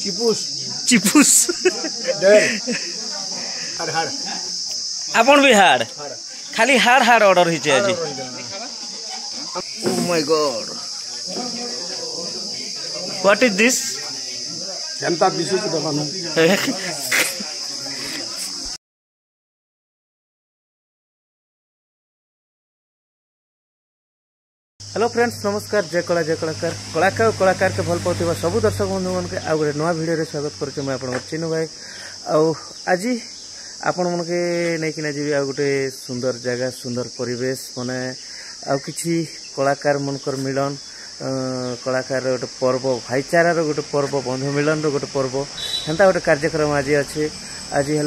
चिपुस चिपुस हाड़ हाड़ आपन भी हाड़ खाली हाड़ हाड़ ऑर्डर हिचे आज oh my God what is this जनता दिसु को दबानु हेलो फ्रेंड्स नमस्कार जय कला जय कलाकार कलाकार और कलाकार के भल पाउथिबा सब दर्शक बंधु मन के आ गोटे नवा वीडियो रे स्वागत करूँ मैं आपन चिन्नू भाई आज आपण मन के नहीं कि जी आ गोटे सुंदर जगह सुंदर परिवेश माने आ किछि कलाकार मनकर मिलन कलाकार गोटे पर्व भाईचारार गोटे पर्व बंधु मिलन गोटे पर्व हेन्ता गोटे कार्यक्रम आज अच्छे आज है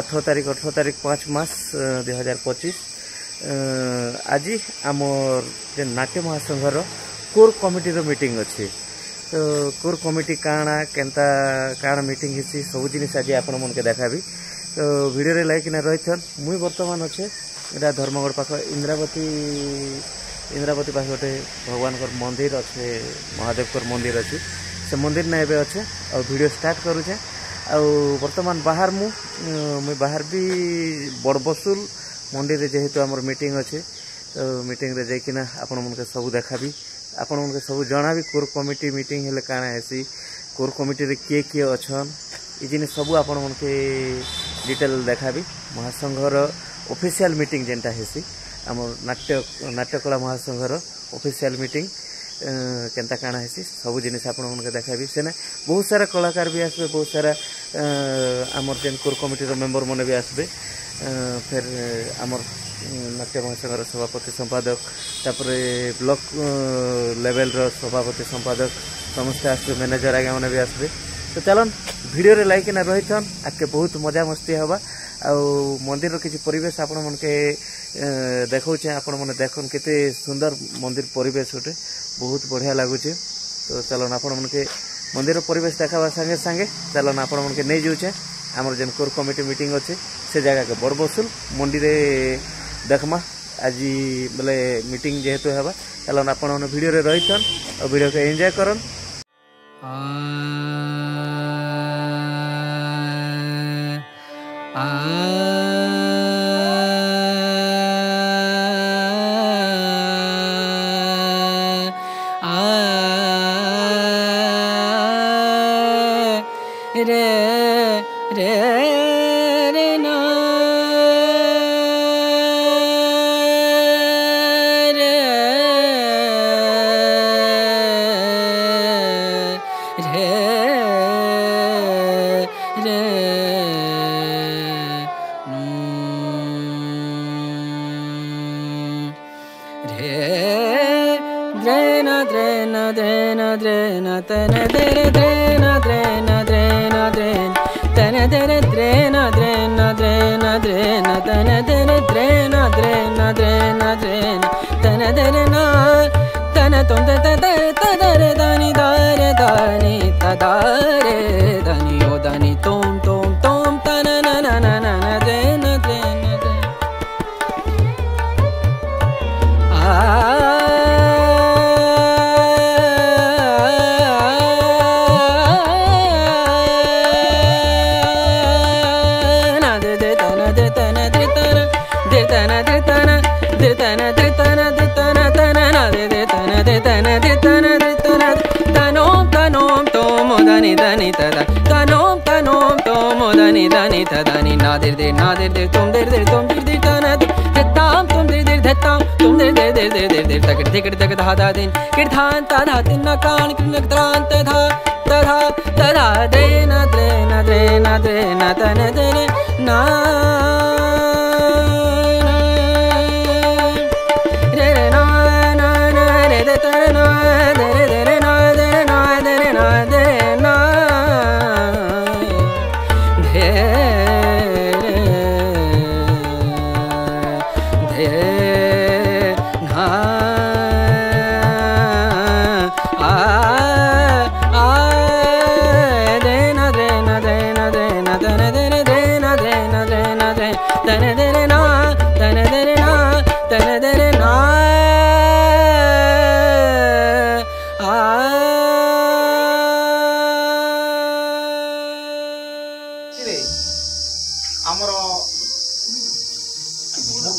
18 तारीख 5 मास 2025 आज आमर जे नाट्य महासंघर कोर कमिटी मीटिंग अच्छी तो कोर कमिटी काଣା केनता काଣା मीटिंग हिसी सब जिनिस आज आपण मन के देखाबी तो वीडियो रे लाइक ना रहिथन मुई वर्तमान अच्छे एटा धर्मगढ़ पाख इंद्रावती पाख गोटे भगवान कर मंदिर अच्छे महादेव कर मंदिर अच्छी से मंदिर ना एबे अच्छे और वीडियो स्टार्ट करूचे आ वर्तमान बाहर मुई बाहर भी बड़बसुल मंदिर रे जेहेतु आमर मीटिंग अच्छे तो मीटिंग रे जाइकिना आपण मन के सब देखाबी आपण मन के सब जणाबी कोर कमिटी मीटिंग हेले काଣା हेसी कोर कमिटी रे किए अछन ई जिनिस सब आपण मन के डिटेल देखाबी महासंघर ऑफिशियल मीटिंग जेंटा हेसी आमर नाट्यकला महासंघर ऑफिशियल मीटिंग केनता काଣା हेसी सब जिनिस आपण मन के देखाबी सेने बहुत सारा कलाकार भी आसबे बहुत सारा आमर जेन कोर कमिटी रो मेंबर माने भी आसबे फिर आमर नाट्य महासंघर सभापति संपादक तापरे ब्लॉक लेवल रो सभापति संपादक समस्त आसबे मैनेजर आगे मैंने भी आसबे तो चलन वीडियो रे लाइक ना रहिथन आके बहुत मजा मस्ती हवा आ मंदिर रो किछि परिवेश आपण मन के देखौछे आपण मन देखन केते सुंदर मंदिर परिवेश होटे बहुत बढ़िया लागुचे तो चलन आपण मन के मंदिर रो परिवेश देखावा संगे संगे चलन आपण मन के नै जाउछे आमर जेन कोर कमिटी मीटिंग अच्छे से जगह के बड़बसुल मंडी रे देखमा आज बोले मीटिंग जेहेतु है चलन आपण वीडियो रे रहिथन और वीडियो के एंजॉय करन आ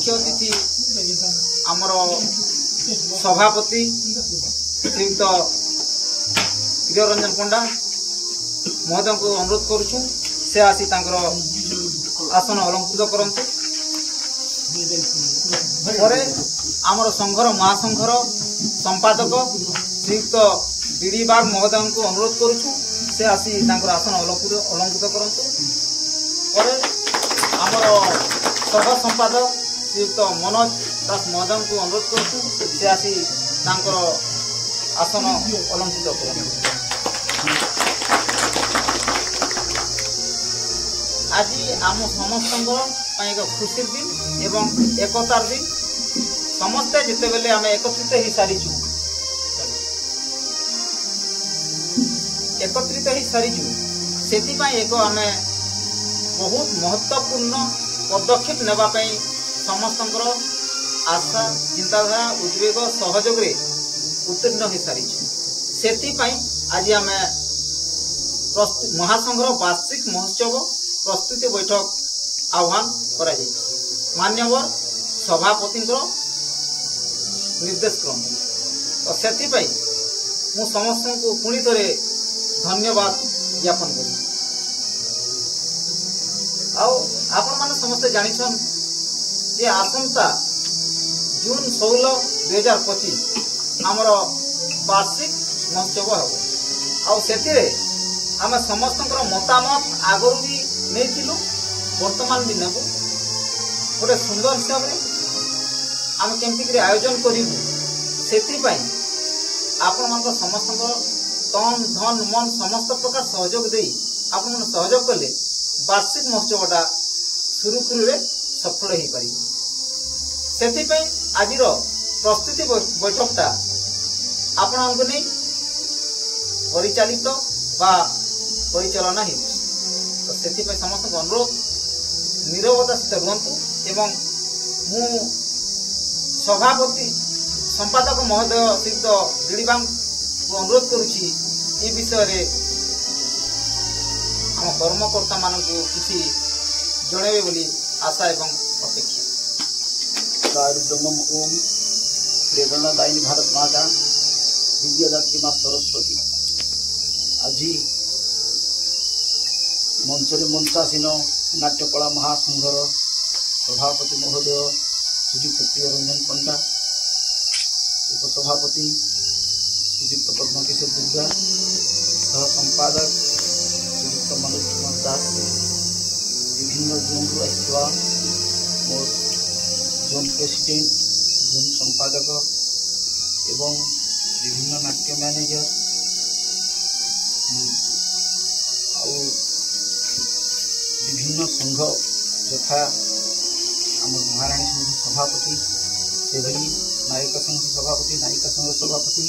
मुख्य अतिथि आमर सभापति श्रीयुक्त प्रियरंजन पंडा महोदय को अनुरोध करुछु से आसी तांकर आसन अलंकृत करंतु। परे आमर संघर महासंघर संपादक श्रीयुक्त बीडी बाग महोदय को अनुरोध करुछु से आसी तांकर आसन अलंकृत करंतु। परे आमर सह संपादक श्रीयुक्त मनोज दास महोदय को अनुरोध करुछु से आसी तांकर आसन अलंकृत करंतु। आज आम समस्त एक खुशी दिन एवं एकतार दिन समस्ते जिते बेले आम एकत्रित हो सारीचु से एक आम बहुत महत्वपूर्ण पदक्षेप नेबाई समस्त आशा चिंताधारा उद्वेग सहयोग उत्तीर्ण हो सारीचु से आज आम महासंघर वार्षिक महोत्सव प्रस्तुति बैठक आह्वान करा मान्यवर सभापति निर्देश क्रम तो से मु समस्त को पुणी थे धन्यवाद ज्ञापन कर आपण मैंने समस्ते जानिछन जे आसंता जून 16 2025 आमर वार्षिक महोत्सव हम से आम समस्त मतामत आगु भी नहीं वर्तमान दिन को गोटे सुंदर हिसाब से आम केमती आयोजन करूँ से आपण मान समस्त तन धन मन समस्त प्रकार सहयोग दे आपण मैंने सहयोग कले वार्षिक महोत्सवटा सुरुखुरु सफल हो पार से आज प्रस्तुति बैठकटा आपण नहीं परिचालित बा परिचालना हो तो से समस्त अनुरोध निरवता सहित रुहतु एवं मु सभापति संपादक महोदय श्रीयुक्त दिलीबांग को अनुरोध करुछि ए विषय रे आम कर्मकर्ता मान किसी जणेबे बोली आशा एवं अपेक्षा। ओम प्रेरणादायिनी भारत माता विद्यादात्री माँ सरस्वती आज मंचरे मंचासीन नाट्यकला महासंघर सभापति महोदय श्रीयुक्त प्रियरंजन पंडा उपसभापति श्रीयुक्त पद्मकिशोर दुर्गा सह संपादक श्रीयुक्त मनोज कुमार दास विभिन्न जोन रु आसवा मोर जोन प्रेसिडेंट जोन संपादक एवं विभिन्न नाट्य मैनेजर विभिन्न संघ यथा आम महाराणी संघ सभापति से नायक संघ सभापति नायिका संघ सभापति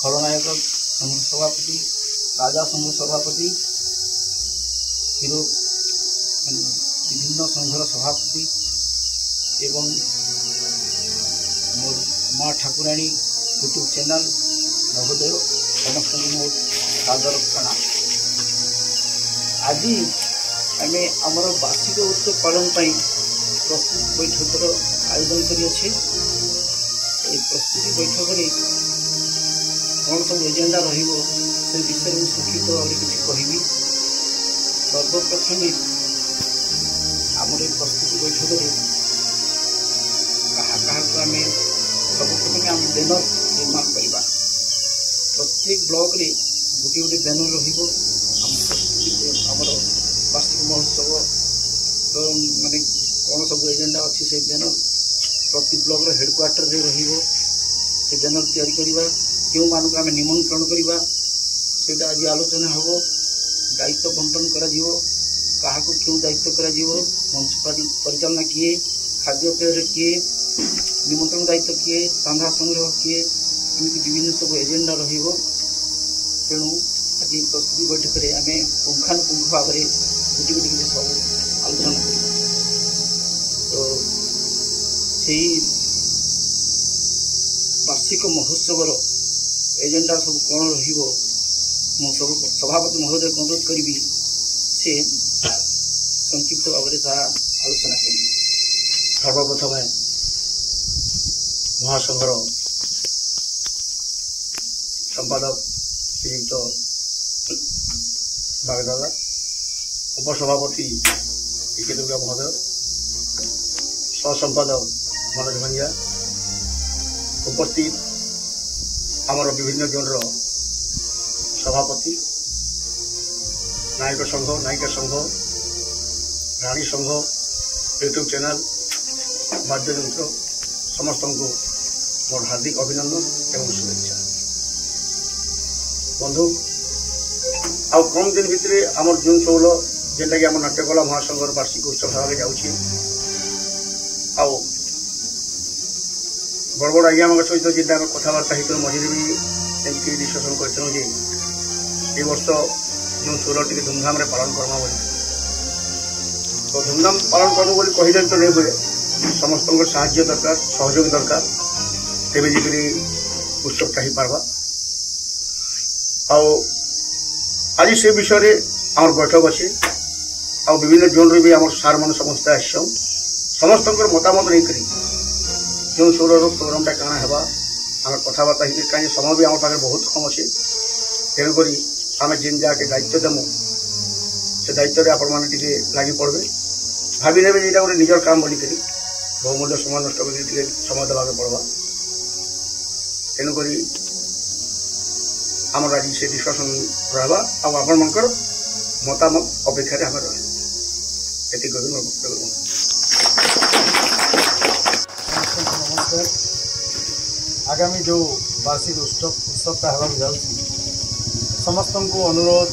खलनायक संघ सभापति राजा संघ सभापति हिरो विभिन्न संघर सभापति एवं मोर माँ ठाकुराणी यूट्यूब चैनल महोदय समस्त मोर सादर प्रणाम। आज आम आमर वार्षिक उत्सव पालन प्रस्तुति बैठकर आयोजन करिए प्रस्तुति बैठक में कौन सब एजेंडा से विषय में संक्षिप्त भाव किसी कहबी। सर्वप्रथम आम प्रस्तुति बैठक में क्या आम सर्वप्रथम आम बैनर निर्माण करवा प्रत्येक ब्लॉक रे गोटे गोटे बैनर रम वार्षिक महोत्सव माने कौन सब एजेंडा अच्छी से बैनर प्रति ब्लॉक हेडक्वार्टर रे रहिबो से बैनर तैयारी करवा क्यों मानक आम निमंत्रण करवा सेटा आज आलोचना हम दायित्व बंटन करा क्या क्यों दायित्व करा मंच परिचालना किए खाद्यपेय किए निमंत्रण दायित्व किए चांदा संग्रह किए एमती विभिन्न सब एजेंडा तेणु आज प्रस्तुति बैठक में आम पुंखानुपुंख भाव में गोटे गोटे सब आलोचना कर तो से वार्षिक महोत्सव एजेंडा सब कौन सब सभापति महोदय को अनुरोध करी से संक्षिप्त भाव में आलोचना करी। सर्वप्रथम महासंघर संपादक श्रीयुक्त बागदादा, उपसभापति टीके दुर्गा महोदय, सहसंपादक मनोज भंजा, उपस्थित आमर विभिन्न जोनर सभापति, नायक संघ, नायिका संघ, रानी संघ, यूट्यूब चैनल, वाद्य यंत्र समस्त को मोर हार्दिक अभिनंदन एवं शुभेच्छा। बंधु आउ कम दिन भितर आमर जून 16 जेनटा कि आम नाट्यकला महासंघर वार्षिक उत्सव भाग जाऊँगी आउ बड़ बड़ आज्ञा सहित जेनटा आम कथबार्ता होते मझे भी एमती डिस्कसन करूँ जे ये वर्ष जून 16 टी धूमधाम पालन करमा बोली तो धूमधाम पालन करूँ बोली कहीदे तो नहीं हुए समस्त साहाय्य दरकार सहयोग दरकार तेज उत्सवटा हो पार्बा। आज से विषय आम बैठक अच्छे आ विभिन्न जोन भी आम सार मान समस्त आसम समस्त मतामत नहीं करी जो 16 प्रोग्रामटा काଣା हेबा आम कथबार्ता होती कहीं समय भी आम पाखे बहुत कम अच्छे तेणुक आम जेन जाके दायित्व देमु से दायित्व आपण मैंने लगी पड़े भावी ने गोटे निजर काम बोलिक बहुमूल्य समय नष्ट कर समय देवाक पड़वा तेणुक आम आज से डिस्कसन रहा आपण मनकर मतामत अपेक्षा आम रहा नमस्कार। आगामी जो वार्षिक उत्सवटा होगा जाऊँ समस्त को अनुरोध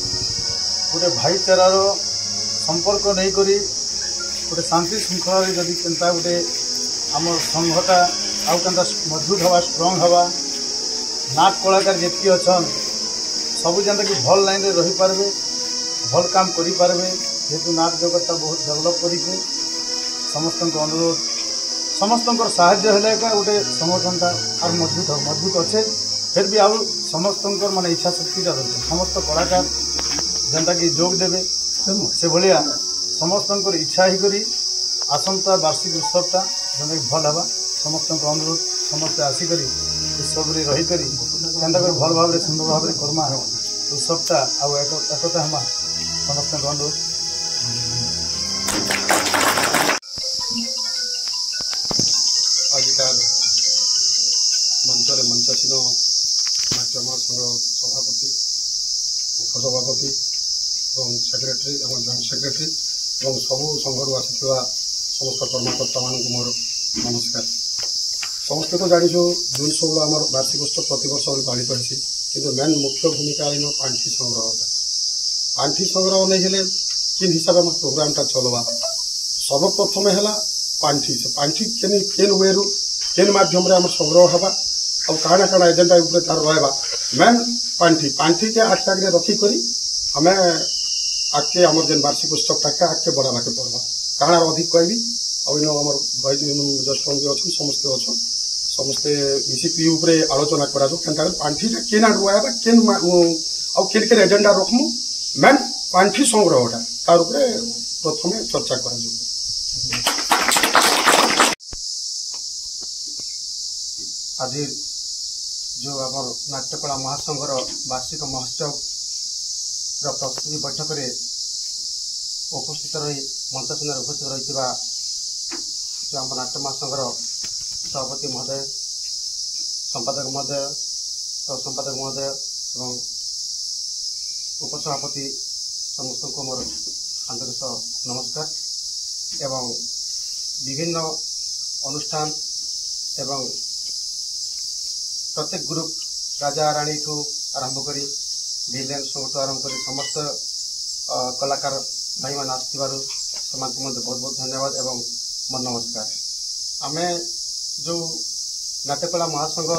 गोटे भाईचारार संपर्क नहीं करी गोटे शांति श्रृंखला जदि केनता गोटे आम संघटा आउ केनता मजबूत हवा स्ट्रंग हवा नाट कलाकार जितकी अच्छन सबू जेनता कि भल लाइन रे रही पारबे भल काम करि पारबे जेहेतु नाट जगतटा बहुत डेवलप करिछे समस्त अनुरोध समस्त साहाय्य हेले का गोटे संगठनटा और मजबूत अच्छे फिर भी आउ समस्त माने इच्छा शक्तिटा दरकार समस्त कलाकार जेनता कि जोग देवे से भाया समस्त इच्छा ही करी आसंता वार्षिक उत्सवटा जेनता कि भल हवा समस्त अनुरोध समस्ते आसिक उत्सव रहीक केनता कर भल भाव सुंदर भाव करमा उत्सवटा आउ एकता हमा समस्त अनुरोध। आजिकार मंचर मंचासीन नाट्य महासंघ सभापति उपसभापति और सेक्रेटरी और जॉइंट सेक्रेटरी और सबू संघर आसीथिबा समस्त कर्मकर्ता मान मोर नमस्कार। समस्ते तो जानी जून 16 आम वार्षिक उत्सव प्रतिवर्ष पालित होती किंतु मेन मुख्य भूमिका इन पांठी संग्रहटा पांठी संग्रह नहीं हेले किन हिसाब से प्रोग्रामटा चलवा सर्वप्रथम है पांठी से पांठी केन वे रु केन माध्यम आम संग्रह हवा और काଣା काଣା एजेंडा उपरे तार रहबा मेन पांठी पांठी के आगे रखिक आम आगे आम जेन वार्षिक उत्सवटा के आगे बढ़ावाके पड़वा काଣା अधिक कहबी आम भाई जस्ट भी अच्छे समस्ते अच्छन समस्ते मिसिकी उपरे आलोचना करा केनता पांठीटा केन आड़ रहबा केन आउ केन केन एजेंडा रखमु मेन पांठी संग्रहटा तार उपरे प्रथमे चर्चा करा आज जो आम नाट्यकला महासंघर वार्षिक महोत्सव प्रस्तुति बैठक में उपस्थित रही मंचासन उपस्थित रही जो आम नाट्य महासंघर सभापति महोदय संपादक महोदय संपादक महोदय और उपसभापति समस्त को मोर आंतरिक नमस्कार एवं विभिन्न अनुष्ठान एवं प्रत्येक ग्रुप राजा राणी ठू आरंभ करी विलेन संगठन आरंभ करी समस्त कलाकार भाई मान आसथिबारु समान को बहुत बहुत धन्यवाद एवं मन नमस्कार। आमे जो नाट्यकला महासंघ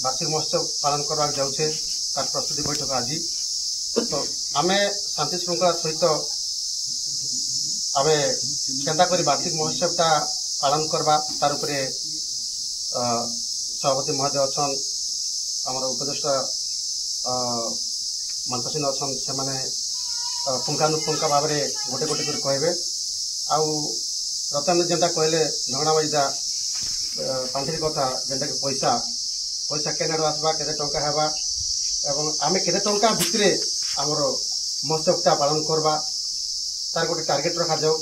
वार्षिक महोत्सव पालन करवा जाऊे तार प्रस्तुति बैठक आज तो आमे शांति श्रृंखला सहित आमे केंता करी वार्षिक महोत्सवटा पालन करवा तार उपरे सभापति महोदय अच्छा आम उपदेष्टा मंचासीन अच्छा से पुंखानुपुंखा भाव में गोटे गोटे कर कहे आउ प्रथम जेनटा कहले झगड़ाबाजीटा पांचरी कथा जेनटा कि पैसा पैसा केनाडू आसबा केते टंका हेबा एवं आमे केते टंका भितरे हमर महोत्सवटा पालन करबा तार गोटे टार्गेट रखा जाऊ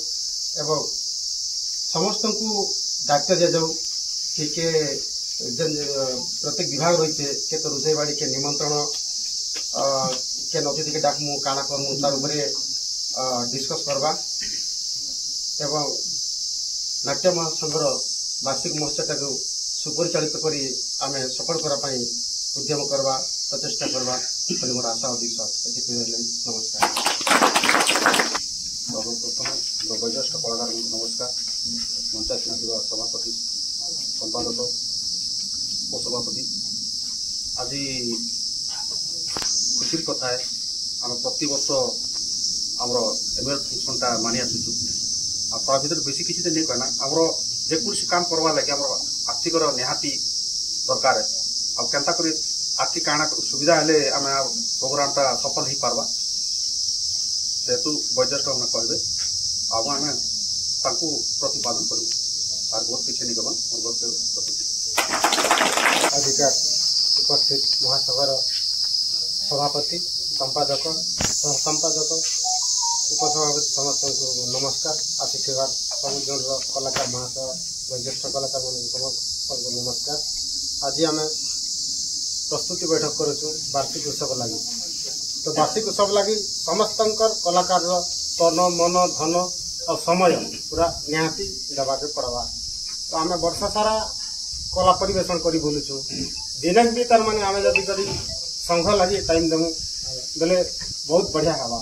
एवं समस्त को दायित्व दिया जाऊ कि के प्रत्येक विभाग रही है के तो रोषे बाड़ी के निमंत्रण के नतिथि के डाकमु काना करमु तार उपरे डिस्कस करबा एवं नाट्य महासंघर वार्षिक महोत्सव सुपरिचालित करी आमे सफल करने उद्यम करवा प्रचेषा करवा मोर आशा और विश्वास नमस्कार। सर्वप्रथम वयोज्येष्ठ कलाकार नमस्कार मंचासीन सभापति संपादक उपसभापति आज खुशी कथा है आम प्रति वर्ष आमर एनुअल फंक्शनटा मानि आसुचु आ भर बेसी किसी नहीं कहना आमर जेकोसी काम करवा लगे आम आर्थिक निहाती दरकार आंता कर आर्थिक काण सुविधा हेले आम प्रोग्रामटा सफल हो पार्बा जेहेतु वयोज्येष्ठ मैंने कहे आम प्रतिपादन करूँ और बहुत किसी नहीं कहन अधिकार उपस्थित महासभार सभापति संपादक संपादक उपसभापति समस्त नमस्कार आसिथिबार सब कलाकार महासभा वयोज्येष्ठ कलाकार समस्त नमस्कार। आज आम प्रस्तुति बैठक करुचु वार्षिक उत्सव लगी तो वार्षिक उत्सव लगी समस्त कलाकार तन मन धन और समय पूरा निहाती देवाके पड़वा तो आम वर्ष सारा कला परिवेशन कर बुलुचु दिनक भी तार माने आम जदि करी संघ लगी टाइम देमु बेले बहुत बढ़िया हवा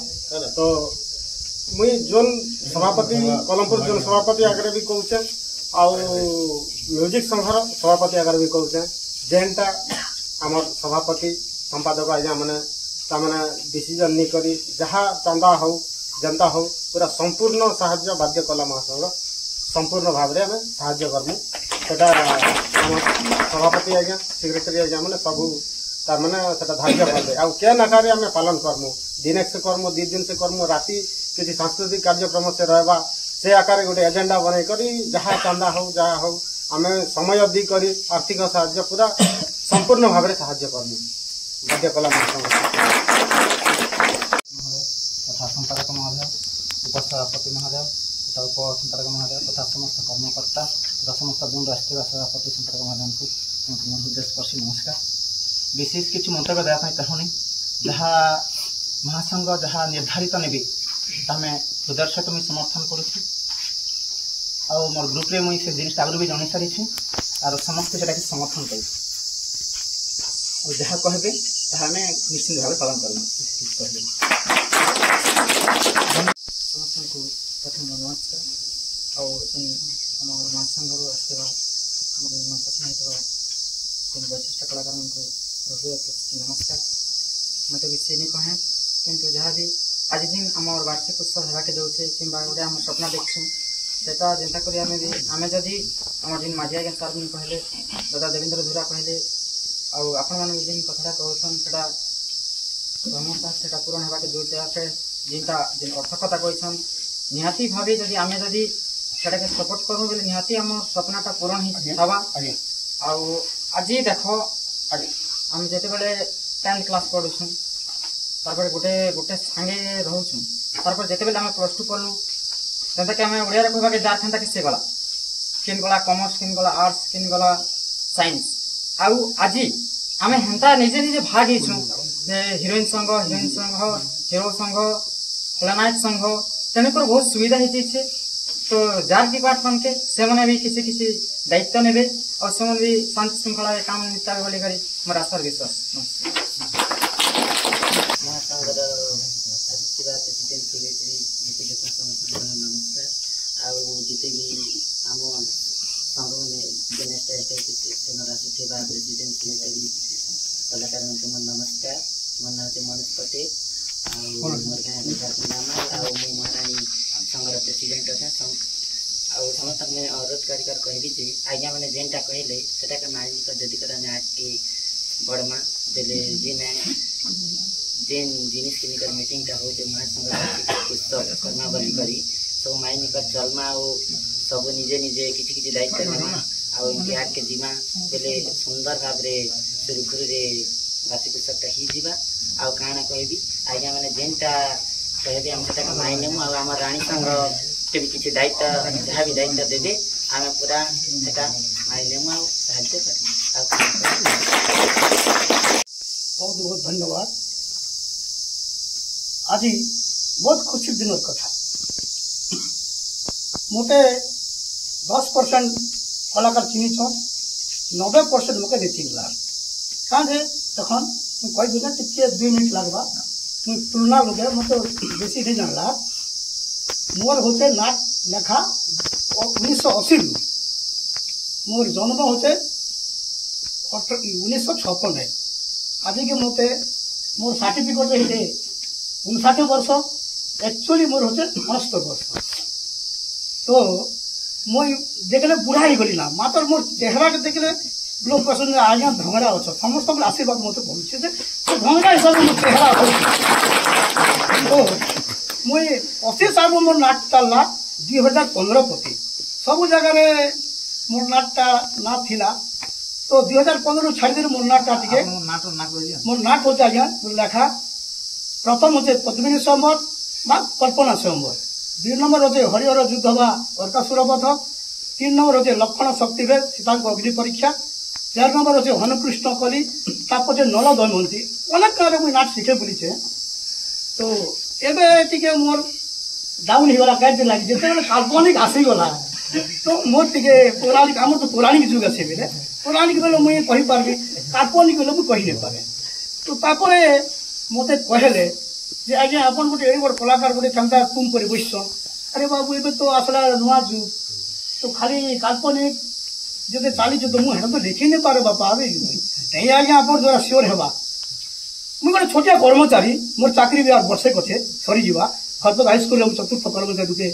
तो मुई जोन सभापति कलमपुर जोन सभापति आगे भी कहूचे आउ म्यूजिक संघर सभापति आगे भी कहूचे जेनटा आमर सभापति संपादक आज्ञा मैंने ताने डिसीजन नहीं करी जहाँ चंदा हो जनता हो पूरा संपूर्ण साहाय्य बाध्य कला महासंघ संपूर्ण भाव में साहाय्य करमु सेटा सभापति आज्ञा सेक्रेटरी आज्ञा मैंने सबू तार मैंने धार्य करदे आउ के आकार आम पालन करमु दिन से करमु 2 दिन से करमु राति किसी सांस्कृतिक कार्यक्रम से रहबा से आकार गोटे एजेंडा बनै करी जहाँ चंदा हो जहाँ हो आम समय दी करी आर्थिक साहाय्य पूरा संपूर्ण भाव में साहाय्य करमु बाध्य कला महासंघ तथा संपादक महोदय उपसभापति महोदय तथा उप संपादक महोदय तथा समस्त कर्मकर्ता तथा समस्त जोन राष्ट्रीय सभापति संपादक महोदय को हृदयस्पर्शी नमस्कार। विशेष किसी मंतव्य देवाई चाहूनी जहाँ महासंघ जहाँ निर्धारित नेबी हमें हृदय सहित मुझे समर्थन करुच्छी और मोर ग्रुप रे मुझे से जिन आगु भी जन सारी और समस्त से समर्थन कर जहाँ कहबे हमें निश्चित भाव पालन करूँ समस्त को प्रथम नमस्कार और महासंघ आसवा मंचासीन वैशिष्ट कलाकार नमस्कार मैं तो किसी नहीं कहे किंतु जहाँ भी आज दिन आम वार्षिक उत्सव होगाके जाऊे कि गोटे आम स्वप्न देखु सेटा जेनता करी आम जदि आम जिन माझी आज्ञा सार भी कहले दादा देवेंद्र धुरा कहले आपण मैंने जिन कथा कहन से पूरण होगाके जाऊे जिनटा जिन अर्थ कथा कहन निहाती भावी जदि आम जदि से सपोर्ट करूँ बोले निहाती आम स्वप्नटा पूरण ही हवा आज देख आम जिते बड़े 10th क्लास पढ़ुछुँ तार गोटे गोटे सांगे रोचु तार जिते बेले आम +2 पढ़लु जेनता कि आम ओडिया कहवाके जार था कि से गला किन गला कॉमर्स किन गला आर्ट्स किन गला साइंस आउ आज आम हेन्ता निजे निजे भाग हिचु हिरोइन संघ हिरो संघ खलनायक संघ तेणुकर बहुत सुविधा होती तो जार डिपार्टमेंट के से मैंने भी किसी किसी दायित्व ने और से भी शांति श्रृंखला काम निपटा बोली करी मोर आशार विश्वास नमस्कार आते भी आम संघ मैंने प्रेसिडेंट सेक्रेटरी कलाकार मोर नमस्कार मोर ना होते मनोज पटेल मोर गाँव नामा महाराणी संघर प्रेसिडेंट अच्छे समस्त मैं अनुरोध कर कहबी जे आज्ञा मैंने जेनटा कहले से मानिक जदि आगे बढ़मा बेले जेन जिनिस किनिकर मीटिंगटा हो महासंघ उत्सव कर्मा बोली सब माइनिकर चलमा और सब निजे निजे किसी दायित्व आमती आगे जीमा बेले सुंदर भाव सुरखुरी बासी पुस्तक ही जीवा आउ काना कहबी आज्ञा मैंने जेनटा कहबे हम सेटा मानिनेमु आम रानी संघ भी किसी दायित्व जहाँ भी दायित्व देवे आम पूरा सेटा मानिनेमु आउ साहाय्य करमु। बहुत बहुत धन्यवाद। आज बहुत खुशी दिन कथा मोटे 10% कलाकार चिन्ह 90% मोके नहीं चिन्हला क्या देख मुझे देना टे 2 मिनट लगवा मुझे तुलना लगे मत बेसी नहीं जानला मोर होते नाट लेखा 1980 मोर जन्म होते 1956 है आज के मत मोर सर्टिफिकेट है 59 वर्ष एक्चुअली मोर होते 69 वर्ष तो मुई देखले बुढ़ा ही गली ना मात्र मोर चेहरा के देखले लोग पसंद आज्ञा भंगड़ा अच्छे समस्त आशीर्वाद मत पहुँचे भंगड़ा हिसाब से मोर चेहरा तो मुई 80 साल में मोर नाट चलला 2015 प्रति सब जगह मोर नाटा ना थिला तो 2015 छाड़ी दे मोर नाटा टिके मोर नाट होते आज्ञा लेखा प्रथम होते पद्मिनी स्वयंवर बा कल्पना स्वयंवर 2 नंबर होते हरिहर युद्ध बा अर्कासुर वध 3 नंबर होते लक्षण शक्ति भेद सीता अग्नि परीक्षा 4 नंबर होते हनुकृष्ण कली तापजे नल दमयंती अनेक गाँव मुझे नाट शिखे बुलीचे तो एवं टे मोर डाउन होगा कहीं लगे जिते काल्पनिक आसीगला तो मोर टे पौराणिक आम तो पौराणिक जुग आसे बेले पौराणिक बेले मुझे कहीपरि काल्पनिक बेले मुझे कही नहीं पारे तो मत कहले जे आज्ञा आपन गोटे बड़ कलाकार गोटे चंदा तुम पर बस अरे बाबू ए तो आसला नुआ जुग तो खाली काल्पनिक जो चली तो मुझे तो लिखी नहीं पारे बापा नहीं आज्ञा आप द्वारा सियोर हेबा मुझे गोटे छोटिया कर्मचारी मोर चाकरी भी वर्षे अच्छे सरीजा खरपत हाईस्कल चतुर्थ कर्मचारी रूपे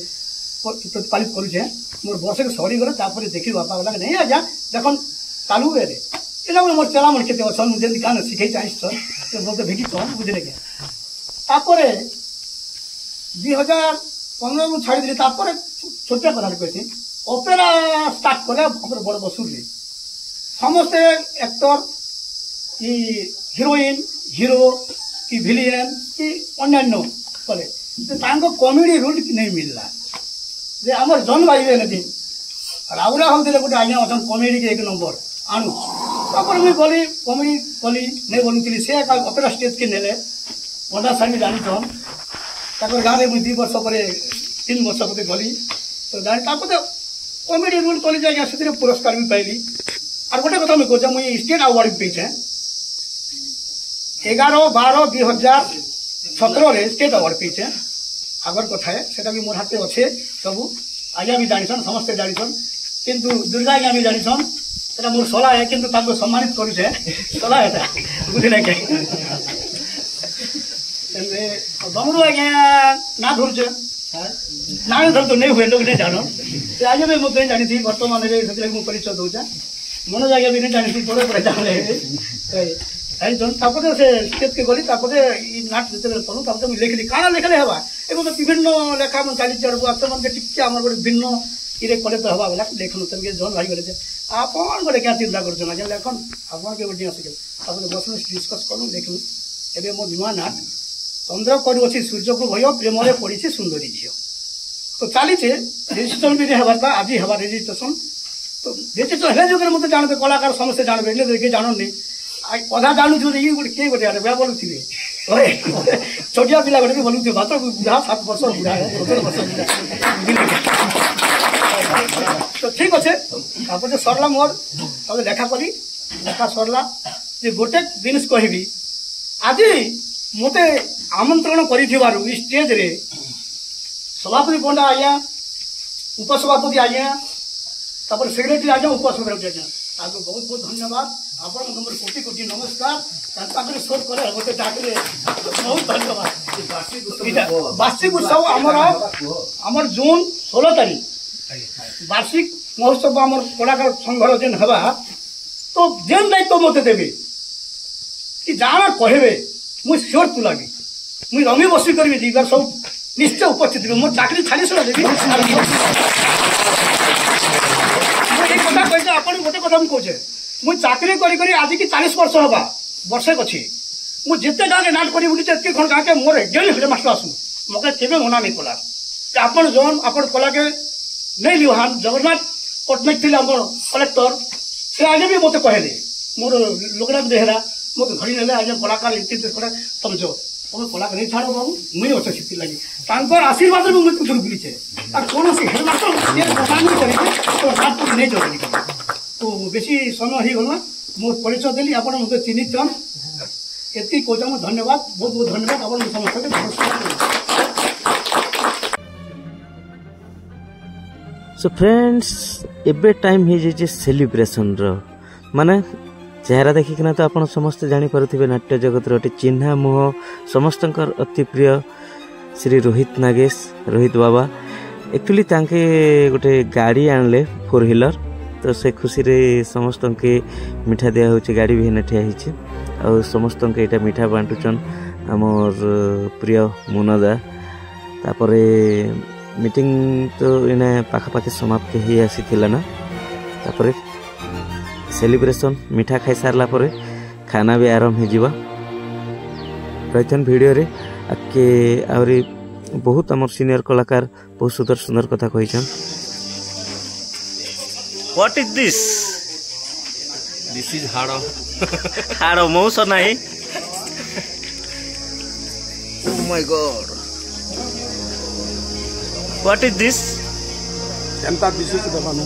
प्रतिपालित करुचे मोर वर्षे सरीगले देखी बापा बोला नहीं आज्ञा देख चालू वे ये मोर चेला मन के अच्छा मुझे क्या शिखे चाहिए मत भेटी बुझे क्या तापर 2015 में छाड़ी देली छोटिया कथा कहती ओपेरा स्टार्ट कले बड़ बसुर समस्ते एक्टर कि हिरोइन हिरो कि भिलियन कि अन्य कले कमेडी रोल नहीं मिलला जे आम जन भाई दिन राउरा होते गोटे आज्ञा अच्छा कमेडी के 1 नंबर आणु तापर मुझे गली कमेडी कली नहीं बोलूली से ओपेरा स्टेज के नेले पंडा सामी जान गाँव में 2 वर्ष पर 3 वर्ष पर गली तो जानी कमेडी रोल कली आज्ञा से पुरस्कार भी पाइली और गोटे कथा मुझे कहूँ मुझे स्टेट अवार्ड भी पाइचे 11/12/2017 स्टेट अवार्ड पाइचे आगर कथा है सेटा भी मोर हाथ अच्छे सब आज्ञा भी जानी समस्ते जानी किंतु दुर्गा आज्ञा भी जानी सेटा मोर सला है किंतु सम्मानित करुचे सला है बुझे क्या बमरू आज्ञा ना धरुचे ना धर तो नहीं हुए लोग नहीं जानो आगे भी मुझे जानी थी वर्तमान मुझे परिचय दूचे मनोज आज्ञा भी नहीं जानी थी थोड़े पर जाने से स्टेज के गली नाट जो पढ़ू लिखली क्या लिखले हवा एवं तो विभिन्न लेखा मन चली आप टिके आम गोटे भिन्न ये कले तो हवा बोला लेखन जन भाई गले आप गोटे क्या चिंता कर लेखन आप बस डिस्कस करूँ लिखलु एवं मो नुआ नाट चंद्र करुच्छी सूर्य को भय प्रेम पड़ी सुंदरी झील तो चली रेजिस्ट्रेशन भी हवा आज हवा रेजिस्ट्रेशन तो रेजिस्ट्रेशन है जो मत जानते कलाकार समस्ते जानते किए जाननी अधा जानू किए गोटे आड़े बोलू थे छोटिया पिला गोटे भी बोलू मात्र बुढ़ा 7 वर्ष बुढ़ा 17 वर्ष तो ठीक अच्छे आप सरला मोर तब लेखा करी लेखा सरला गोटे जिनिस कहबी आज मत आमंत्रण कर स्टेज रे सभापति पंडा आज्ञा उपसभापति आज्ञा तापर सेक्रेटरी आज्ञा उपसभापति आज्ञा आपको बहुत बहुत धन्यवाद आपण कोटि कोटि नमस्कार शोध करे गोटे डाकरे बहुत धन्यवाद वार्षिक उत्सव आमर जून 16 तारीख वार्षिक महोत्सव आम कलाकार संघर जेन हवा तो जेन दायित्व मत देवे कि जाना कहबे मुझे सियोर तू लगे मुझे रंगी बसी करी जीवार सब निश्चय उपस्थित मोर चाकरी छाड़ी सुना देवी এই কথা কইছে আপন গোটে কথা মু কইছে মু চাকরি করি করি আজি কি 40 वर्ष হবা वर्षे अछि मु जिते गाँव नाट करी बुली एतके खन गाँव के मोर एकदम हेडमास्टर आसू मके केबे मना नहीं कला आपन जोन आपन कला के नहीं लियो हां जगन्नाथ पटनायक थिले हमर कलेक्टर से आगे भी मते कहले मोर लोकनाथ बेहरा मते घड़ी नेले आज कलाकार इति करे समझो तुम कलाकार नहीं छाड़ो बाबू मुई अच्छे सिद्धि लगी तांकर आशीर्वाद में मुझे कुछ बुलीचे और कौन से हेडमास्टर ये मना नहीं करे तो साथ नहीं चली तो बेसी समय ही गला मोर परिचय देली आपन मते चिन्हित छन एति कोजा म धन्यवाद बहुत बहुत धन्यवाद आपन समस्त के नमस्कार। सो फ्रेंड्स एबे टाइम हो जाए सेलिब्रेशन रो माने चेहरा देखिकिना तो आपण समस्त जानी पारुथिबे नाट्य जगत रो चिन्हा मोह समस्त अति प्रिय श्री रोहित नागेश रोहित बाबा एक्चुअली तांके गोटे गाड़ी आणले 4 व्हीलर तो से खुशी रे समस्त के मिठा दिया होचे गाड़ी भी नठिया हिचे और समस्त के एटा मिठा बांटुचन हमर प्रिय मुनदा तापरे मीटिंग तो इने पाखापाखि समाप्त ही आसी थिला ना तापरे सेलिब्रेशन मिठा खाई सारला परे खाना भी आरंभ हो जीवा रहितन वीडियो रे आके आउरी बहुत हमर सीनियर कलाकार बहुत सुंदर सुंदर कथा कहिछन। व्हाट इज दिस इज हाड़ो हाड़ो मौस नाही oh my God what is this Janata this दबानो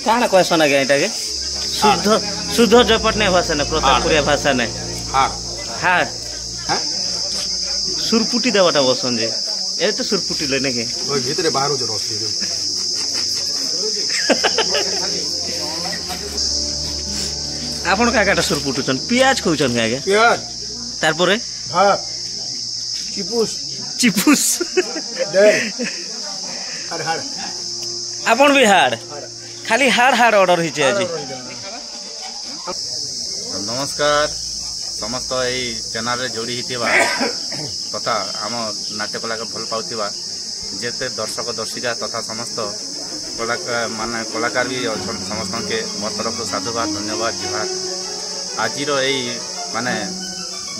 काना कहसन आगे एटाके शुद्ध शुद्ध जपटने भाषा ने प्रतापपुरिया भाषा ने हार हार सुरपुटी देवाटा बसन जे ए तो सुरपुटी लेने के ओइ भीतरे बाहर जो रस दे आपन काकाटा सुरपुटुचन पियाज खौचन आगे प्याज तारपरे भात चिपुस चिपुस दे हाड़ हाड़ आपन भी हाड़ खाली हाड़ हाड़ ऑर्डर हिचे आज नमस्कार समस्त यही चैनल रे जोड़ी हिथिबा तथा आम नाट्य कला के भल पाउथिबा जेते दर्शक दर्शिका तथा समस्त कलाकार माने कलाकार भी अच्छा समस्त के मोर तरफ साधुवाद धन्यवाद जुहार आज यही माने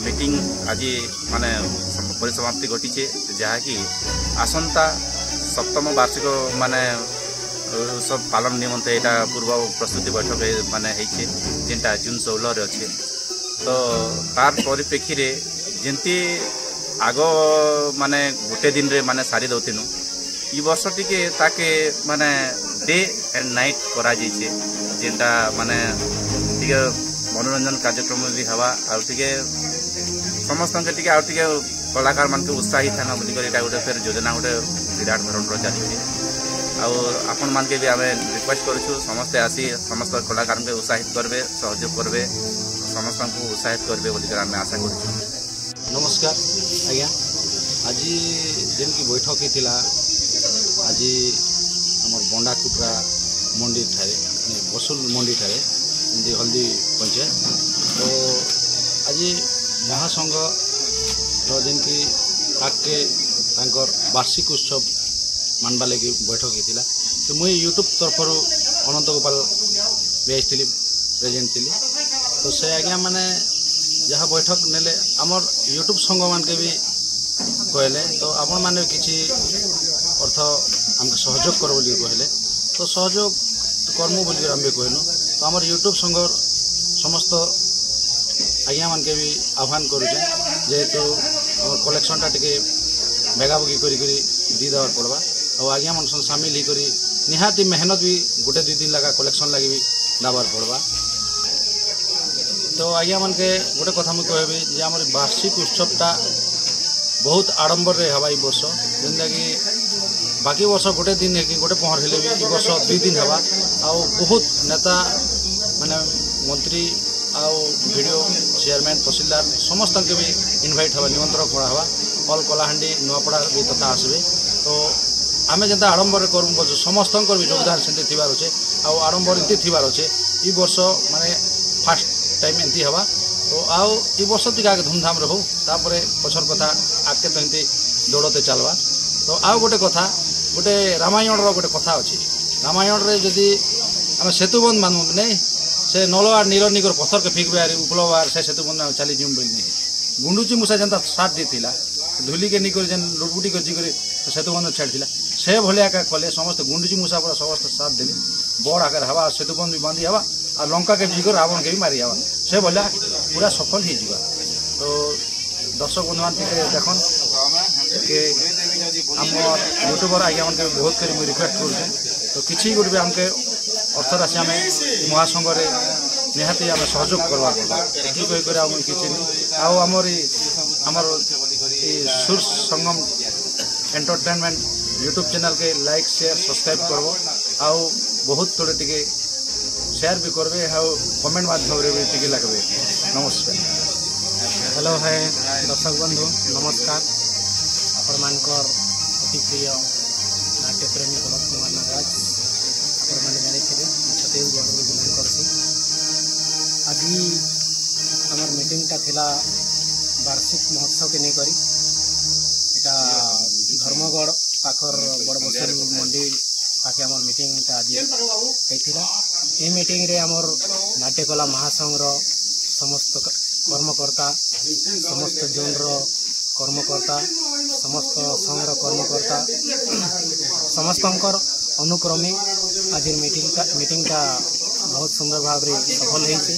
मीटिंग आज माने परिसमाप्ति घटी जहाँकि आसंता सप्तम वार्षिक माने सब पालन निमंते यहाँ पूर्व प्रस्तुति बैठक माने जेनटा जून 16 रे अच्छे तो तार परिप्रेक्षी रे जेंती आग माने गोटे दिन रे माने सारी दउतिनु ई वर्ष टिके ताके माने डे एंड नाइट करा जाइछे जेंटा माने टिके मनोरंजन कार्यक्रम भी हवा आ टिके समस्त के टिके आ टिके कलाकार मान के उत्साहित थाना बोली कर एटा गोटे फिर योजना गोटे विराट धरण रो चली आपण मान के भी आमे रिक्वेस्ट करूछु समस्त आसी समस्त कलाकार के उत्साहित करबे सहयोग करबे समस्त को उत्साहित करबे बोली कर आमे आशा करूछु। नमस्कार आज्ञा आज जेन की बैठक हिथिला आज हमर बंडा कुटरा मंडी ठारे बसुल मंडी ठारे हल्दी पंचायत तो आज महासंघ जेन की ताके तांकर वार्षिक उत्सव मानवा लगी बैठक होता तो मुई यूट्यूब तरफ अनंत गोपाल भी आई प्रेजेंट थी तो से आज्ञा माने जहाँ बैठक नेले आमर यूट्यूब संघ मान के भी कहले तो आपण मैंने किसी अर्थ आमको सहयोग कर बोली कहले तो सहयोग कर्म बोली आम भी कहलु तो आमर यूट्यूब संघ समस्त आज्ञा मान के भी आह्वान करुचे जेहेतु कलेक्शनटा टे बेगाबगी करी दी देवार पड़वा और आज्ञा मन सामिल ही करी निहाती मेहनत भी गोटे 2 दिन लगा कलेक्शन लगी भी दाबार पड़वा तो आज्ञा मन के गोटे कथा मुझे कहबी जे आम वार्षिक उत्सवटा बहुत आडंबर रे हवा वर्ष जेनता कि बाकी वर्ष गोटे दिन है कि गोटे पहर हेले भी ई वर्ष 2 दिन हवा आ बहुत नेता माने मंत्री आउ वीडियो चेयरमैन तहसीलदार समस्त के भी इनवाइट हवा निमंत्रण करा हवा ऑल कलाहांडी नुआपड़ा भी तथा आसबे तो आमे जेंता आडंबर करूँ समस्त भी योगदान से थी अच्छे आडंबर एमती थीबार अच्छे ई वर्ष माने फास्ट टाइम एमती हवा तो आउ ई वर्ष टी आगे धूमधाम रहू तापर पछर कथा आगे तो एमती दौड़ते चलवा तो आउ गोटे कथा गोटे रामायण गोटे कथा अच्छी रामायण रे जदि आम सेतुबंध मानू नहीं से नल आर नील निगर पथर के फिक बार उपलब्ध बार से सेतुबंध चली जिम बोली नहीं गुंडुची मूसा जेनता साथ देता धूली के निकर जेन लुटपुटी गजी कर सेतुबंध छाड़ी से भाया क्या कले समस्त गुंडुची मूसा पूरा समस्त साथ देली बड़ आकार हवा सेतुबंध भी बांधी हवा और लंका के जिगर रावण के भी मारी हवा से भाया पूरा सफल हो तो दर्शक बंधु मान देखन के आम यूट्यूबर आज्ञा मन बहुत कर रिक्वेस्ट करुचे तो किसी गोटे भी आमके अर्थ राशि आम महासंघ निहाती आम सहयोग करवा किसी आमर सुर संगम एंटरटेनमेंट यूट्यूब चैनल के लाइक शेयर सब्सक्राइब करब आउ बहुत थोड़े टे शेयर भी करबे कमेंट माध्यम टे लगबे। नमस्कार। हेलो है दर्शक बंधु नमस्कार आपण मानकर अति प्रिय नाट्यप्रेमी भरत कुमार नागराज आपण मैंने जानी छत्तीसगढ़ बिलोंग करसी आज आमर मीटिंगटा थिला वार्षिक महोत्सव के नहीं करी एटा धर्मगढ़ पाखर बड़ बसल मंडी पाखे आमर मीटिंगटा आज होता ये मीटिंग रे आमर नाट्यकला महासंघर समस्त कर्मकर्ता समस्त जोन कर्मकर्ता समस्त संघर कर्मकर्ता समस्त अनुक्रमे आज मीटिंगटा बहुत सुंदर भाव रे सफल होती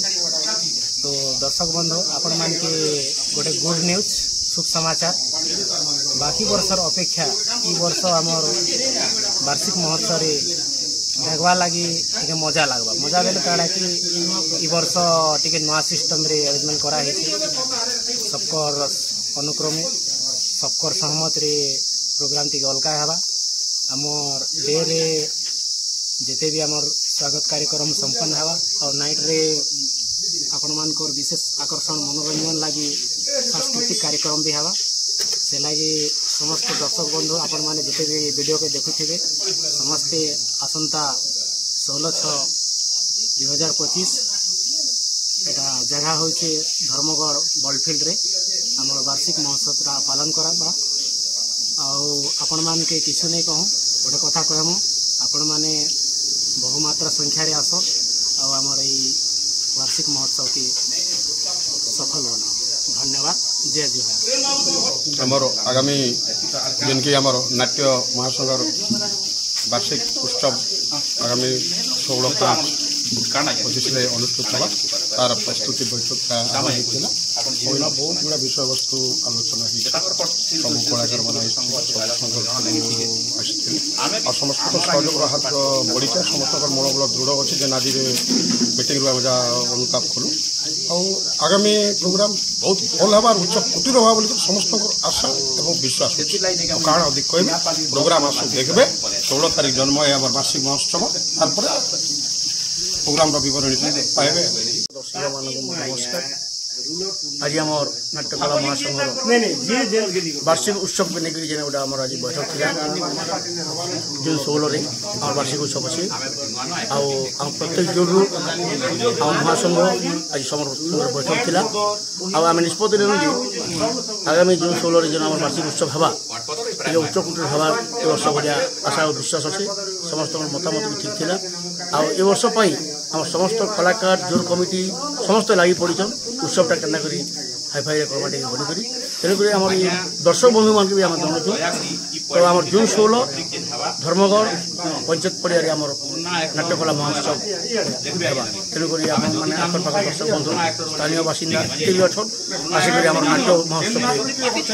तो दर्शक बंधु आपण मान के गोटे गुड न्यूज शुभ समाचार बाकी वर्षर अपेक्षा ई वर्ष आमर वार्षिक महोत्सव रे देखवा लगी टे मजा लगवा मजा बेले कड़ा कि ई वर्ष टे नुआ सिस्टम रे अरेंजमेंट करा सबकर अनुक्रमे सबकर सहमत रे प्रोग्राम टे अलगा हवा आमर डे रे जेते भी आमर स्वागत कार्यक्रम संपन्न हवा और नाइट रे आपण मानकर विशेष आकर्षण मनोरंजन लगी सांस्कृतिक कार्यक्रम भी हवा से लगी समस्त दर्शक बंधु आपण माने जिते भी वीडियो के देखुथिबे समस्ते आसंता 16/6/2025 एटा जगह होचे धर्मगढ़ बॉलफील्ड रे हमर वार्षिक महोत्सव पालन कराबा आउ आपण मान के किछु नहीं कहूँ गोटे कथा कहमु आपण माने बहुमात्रा संख्या रे आस आउ हमर ई वार्षिक महोत्सव की सफल बना धन्यवाद जय जोहार। आमर आगामी जिनकी आमर नाट्य महासंघर वार्षिक उत्सव आगामी 16/5/25 अनुष्ठित होगा तार प्रस्तुति बैठक बहुत गुड़ा विषय वस्तु आलोचना सब कलाकार मैंने और समस्त सहयोग हाथ बढ़ी समस्त मनोबल दृढ़ अच्छे जे आज मीटिंग अनुताप कलु आगामी प्रोग्राम बहुत भल हबार उच्च कोटिर हवा बोली समस्त आशा और विश्वास कारण अधिक कह प्रोग्राम आसु देखबे 16 तारीख जन्म है वार्षिक महोत्सव तार प्रोग्राम विवरणी पाइबे। नमस्कार आज आमर नाट्यकला महासंघर वार्षिक उत्सव को लेकर जेने गोटे आम आज बैठक थी जून 16 आम वार्षिक उत्सव अच्छे आम प्रत्येक जोन आम महासंघ आज समर बैठक थी आम निष्पत्ति नेलु आगामी जून 16 जो आम वार्षिक उत्सव हवा ये उच्च कोटर हवा ए वर्ष भाया आशा और विश्वास अच्छे समस्त मतामत भी ठीक था ए वर्ष आम समस्त कलाकार जोर कमिटी समस्त लगी पड़न उत्सवटा केना करी हाईफाई करमा टे बनी तेणुक आम दर्शक बंधु मान भी आम जनाऊँ तो आम जून 16 धर्मगढ़ पंचायत पड़िया आम नाट्यकला महोत्सव तेणुक आम मैंने आखर पाख दर्शक बंधु स्थानीय बासिंदा ये अच्छन आसिक आम नाट्य महोत्सव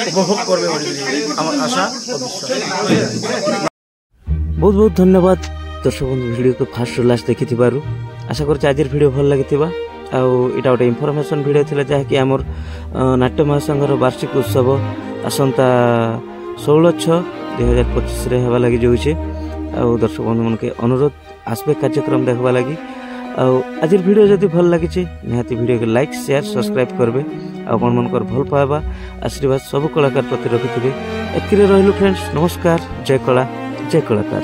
उपभोग करबे आम आशा और विश्वास। बहुत बहुत धन्यवाद दर्शक बंधु वीडियो को फास्ट लास्ट देखि आशा कर आज वीडियो भल लगी आउटा गोटे इनफर्मेशन वीडियो थिला जहाँकि आमर नाट्य महासंघर वार्षिक उत्सव आसंता 16/6/2025 हवा लगी जाऊे आउ दर्शक बंधु मन के अनुरोध आसबे कार्यक्रम देखवा लगी आज वीडियो जदि भल लगी निहाती वीडियो के लाइक शेयर सब्सक्राइब करबे आपण मनकर भल पाइबा आशीर्वाद सब कलाकार प्रति रखिथिबे। एतिरे रहलु फ्रेंड्स नमस्कार जय कला जय कलाकार।